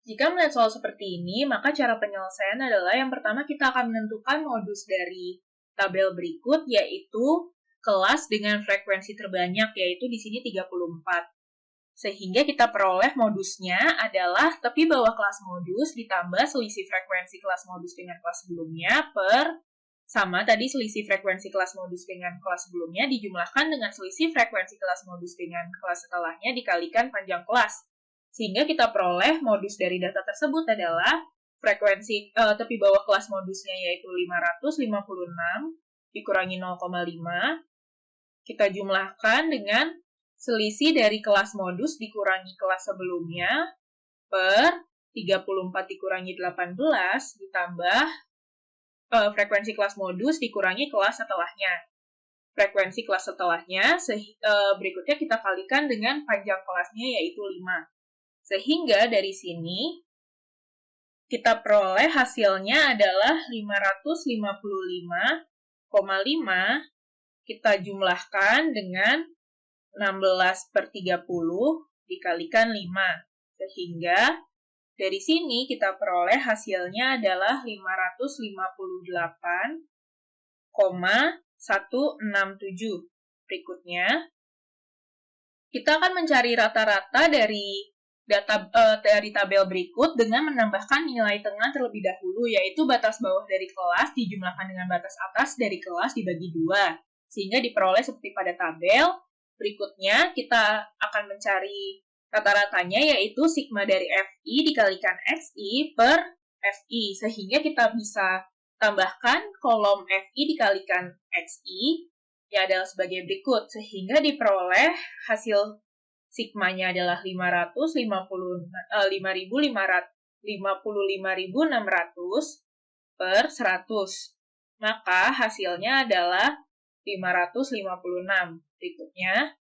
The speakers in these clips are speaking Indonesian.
Jika melihat soal seperti ini, maka cara penyelesaian adalah yang pertama kita akan menentukan modus dari tabel berikut, yaitu kelas dengan frekuensi terbanyak, yaitu di sini 34. Sehingga kita peroleh modusnya adalah tepi bawah kelas modus ditambah selisih frekuensi kelas modus dengan kelas sebelumnya per sama tadi selisih frekuensi kelas modus dengan kelas sebelumnya dijumlahkan dengan selisih frekuensi kelas modus dengan kelas setelahnya dikalikan panjang kelas. Sehingga kita peroleh modus dari data tersebut adalah frekuensi tepi bawah kelas modusnya yaitu 556 dikurangi 0,5. Kita jumlahkan dengan selisih dari kelas modus dikurangi kelas sebelumnya per 34 dikurangi 18 ditambah frekuensi kelas modus dikurangi kelas setelahnya. Frekuensi kelas setelahnya berikutnya kita kalikan dengan panjang kelasnya yaitu 5. Sehingga dari sini kita peroleh hasilnya adalah 555,5 kita jumlahkan dengan 16 per 30 dikalikan 5. Sehingga dari sini kita peroleh hasilnya adalah 558,167. Berikutnya, kita akan mencari rata-rata dari tabel berikut dengan menambahkan nilai tengah terlebih dahulu, yaitu batas bawah dari kelas dijumlahkan dengan batas atas dari kelas dibagi 2, sehingga diperoleh seperti pada tabel. Berikutnya, kita akan mencari rata-ratanya, yaitu sigma dari FI dikalikan XI per FI, sehingga kita bisa tambahkan kolom FI dikalikan XI, ya adalah sebagai berikut, sehingga diperoleh hasil sigmanya adalah 55.600 per 100. Maka hasilnya adalah 556. Berikutnya,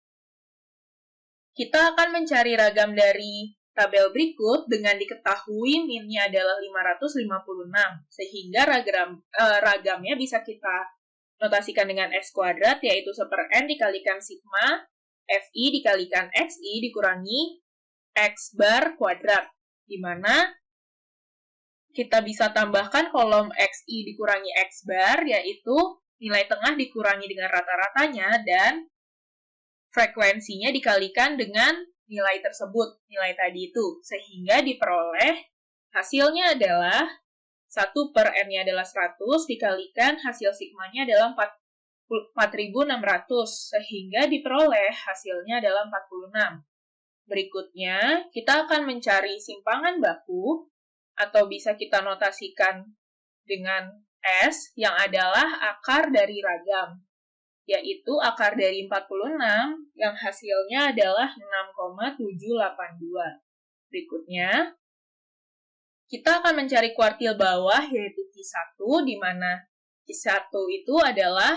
kita akan mencari ragam dari tabel berikut dengan diketahui minnya adalah 556. Sehingga ragamnya bisa kita notasikan dengan X kuadrat, yaitu 1/N dikalikan sigma FI dikalikan XI dikurangi X bar kuadrat, di mana kita bisa tambahkan kolom XI dikurangi X bar, yaitu nilai tengah dikurangi dengan rata-ratanya, dan frekuensinya dikalikan dengan nilai tersebut, nilai tadi itu. Sehingga diperoleh hasilnya adalah 1 per N-nya adalah 100, dikalikan hasil sigmanya adalah 4.600, sehingga diperoleh hasilnya adalah 46. Berikutnya, kita akan mencari simpangan baku, atau bisa kita notasikan dengan S, yang adalah akar dari ragam, yaitu akar dari 46, yang hasilnya adalah 6,782. Berikutnya, kita akan mencari kuartil bawah, yaitu Q1, di mana Q1 itu adalah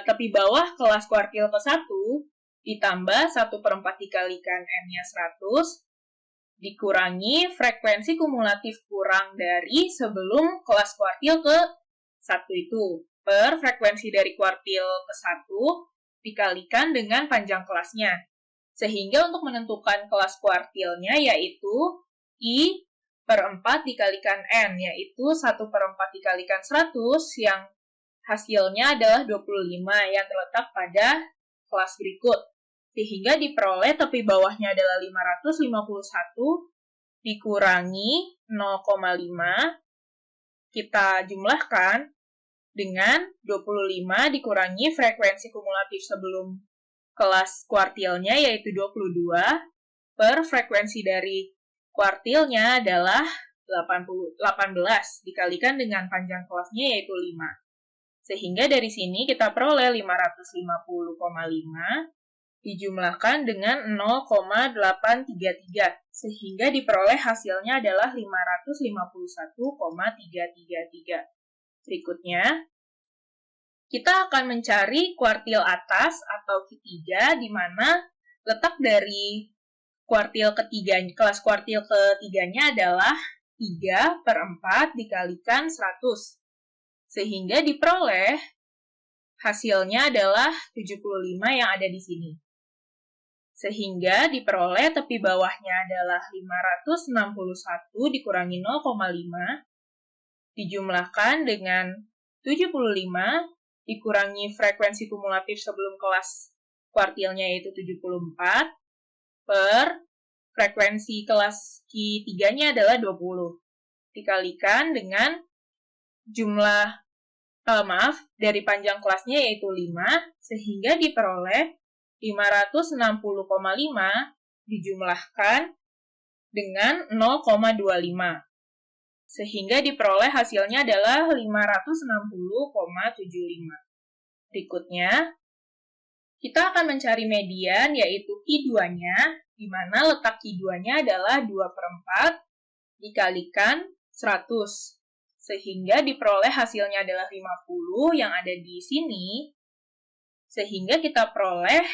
tepi bawah kelas kuartil ke-1 ditambah 1/4 dikalikan N-nya 100 dikurangi frekuensi kumulatif kurang dari sebelum kelas kuartil ke-1 itu per frekuensi dari kuartil ke-1 dikalikan dengan panjang kelasnya. Sehingga untuk menentukan kelas kuartilnya yaitu I per 4 dikalikan N, yaitu 1/4 dikalikan 100 yang hasilnya adalah 25 yang terletak pada kelas berikut. Sehingga diperoleh tepi bawahnya adalah 551 dikurangi 0,5. Kita jumlahkan dengan 25 dikurangi frekuensi kumulatif sebelum kelas kuartilnya yaitu 22 per frekuensi dari kuartilnya adalah 18 dikalikan dengan panjang kelasnya yaitu 5. Sehingga dari sini kita peroleh 550,5 dijumlahkan dengan 0,833. Sehingga diperoleh hasilnya adalah 551,333. Berikutnya, kita akan mencari kuartil atas atau Q3, di mana letak dari kuartil ketiga, kelas kuartil ketiganya adalah 3/4 dikalikan 100. Sehingga diperoleh hasilnya adalah 75 yang ada di sini. Sehingga diperoleh tepi bawahnya adalah 561 dikurangi 0,5 dijumlahkan dengan 75 dikurangi frekuensi kumulatif sebelum kelas kuartilnya yaitu 74 per frekuensi kelas Q3-nya adalah 20. Dikalikan dengan jumlah dari panjang kelasnya yaitu 5 sehingga diperoleh 560,5 dijumlahkan dengan 0,25. Sehingga diperoleh hasilnya adalah 560,75. Berikutnya, kita akan mencari median yaitu Q2-nya, di mana letak Q2-nya adalah 2/4 dikalikan 100. Sehingga diperoleh hasilnya adalah 50 yang ada di sini. Sehingga kita peroleh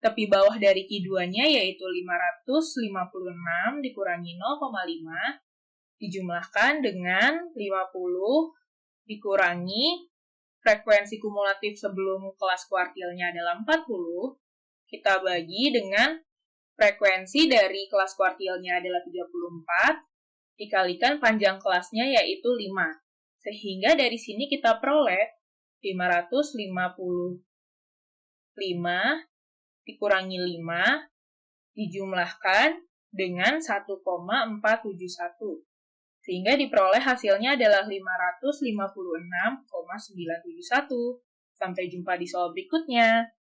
tepi bawah dari Q2-nya yaitu 556 dikurangi 0,5 dijumlahkan dengan 50 dikurangi frekuensi kumulatif sebelum kelas kuartilnya adalah 40. Kita bagi dengan frekuensi dari kelas kuartilnya adalah 34 dikalikan panjang kelasnya yaitu 5. Sehingga dari sini kita peroleh 555 dikurangi 5 dijumlahkan dengan 1,471. Sehingga diperoleh hasilnya adalah 556,971. Sampai jumpa di soal berikutnya.